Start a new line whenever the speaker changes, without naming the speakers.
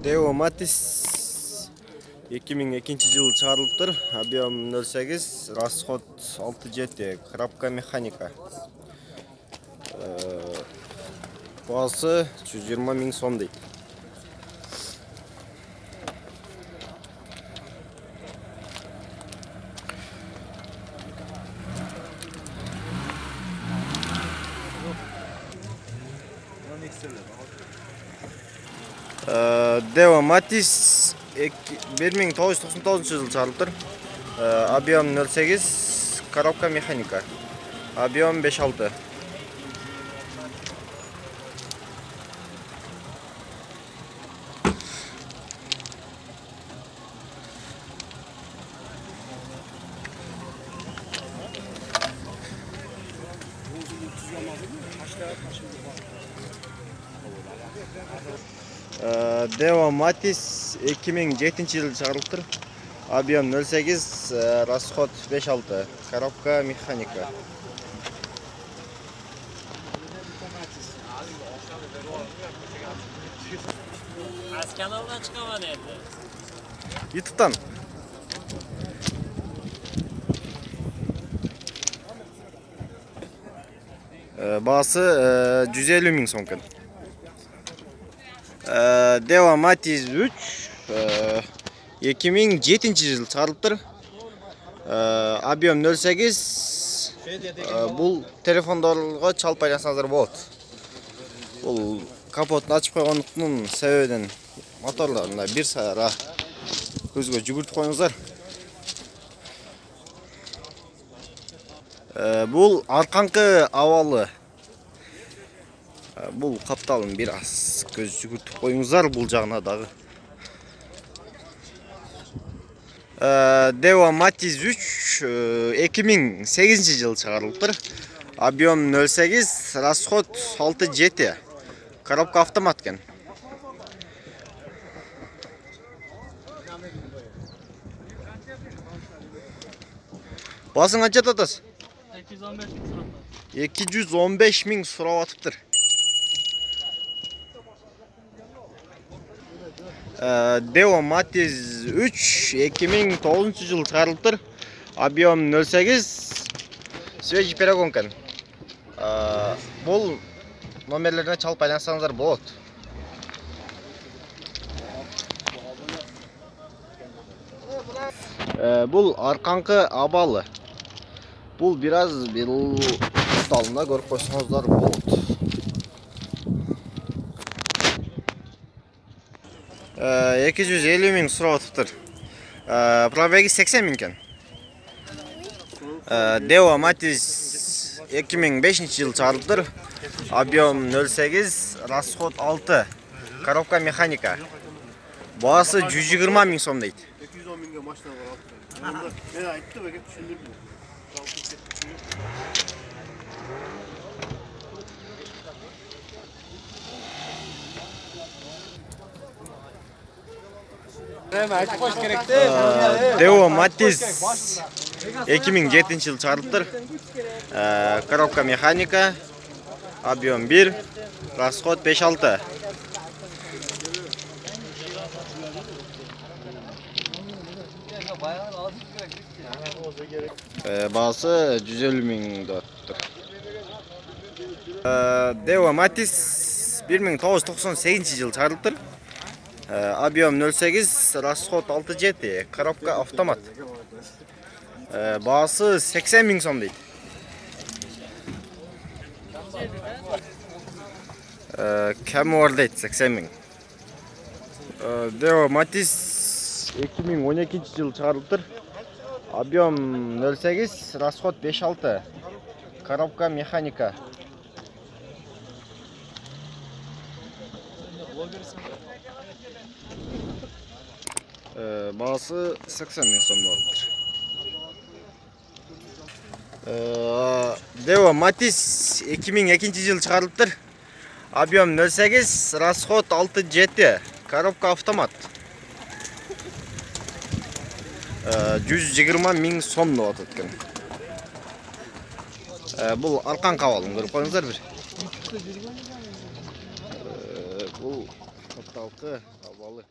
Deo Matiz 2002-жылы чыгарылыптыр. Объем 0,8, расход 6,7, коробка механика. Бағасы 120 000 сом дейді. Deo Matiz 1999-жылы чыгарылыптыр. Объем 0,8, коробка механика. Объем 5,6. Deo Matiz 2007-жылы чыгарылыптыр. Объем 0,8, расход 5,6, коробка механика.
Az kanaldan çıkamadı evde.
YouTube'dan. Бағасы 150 000 сом екен. Deo Matiz 3 2007-жылы чыгарылыптыр. Объем 0,8. Бұл телефондорға чалып байлансаңыздар болады. Бұл капотын ачып қойғандықтың себебінен моторларында бір сара көзге жүгіртіп қойыңыздар. Бұл арқаңқы авалы. Бұл қапталын бір аз көз жүгіртіп қойыңыздар бұл жағына дағы. Deo Matiz 3 2008-жылы чыгарылыптыр. Объем 0,8, расход 6,7. Коробка автомат екен. Басың қанша атасыз? 215 000 сұрап атыптыр. Deo Matiz 3 2009-жылы чыгарылыптыр. Объем 0,8, свежий перегон екен. Бұл номерлеріне чалып байлансаңыздар болады. Бұл арқаңқы абалы. Бұл біраз ұсталында көріп қойсаңыздар болады. 250 000 сұрап атыптыр. Пробеги 80 000 екен. Deo Matiz 2005-жылы чыгарылыптыр. Объем 0,8, расход 6, коробка механика. Бағасы 120 000 сом дейді.
210 000-ге машина бар. Мен айтты, бәке түсіндірдім.
Deo Matiz 2007-жылы чыгарылыптыр. Коробка механика. Объем 1, расход 5,6. Бағасы 150 000 доллар. Deo Matiz 1998-жылы чыгарылыптыр. Объем 0,8, расход 6,7, коробка автомат. Бағасы 80 000 сом дейді. Кәмі бар дейді 80 000. Deo Matiz 2012-жылы чыгарылыптыр. Объем 0,8, расход 5,6, коробка механика. Бағасы 80 000 сом болыптыр. Deo Matiz 2002-жылы чыгарылыптыр. Объем 0,8, расход 6,7, коробка автомат. 120 000 сом болот екен. Бұл арқан қавалын көріп қойыңыздар бір. Бұл Kotalkı havalı.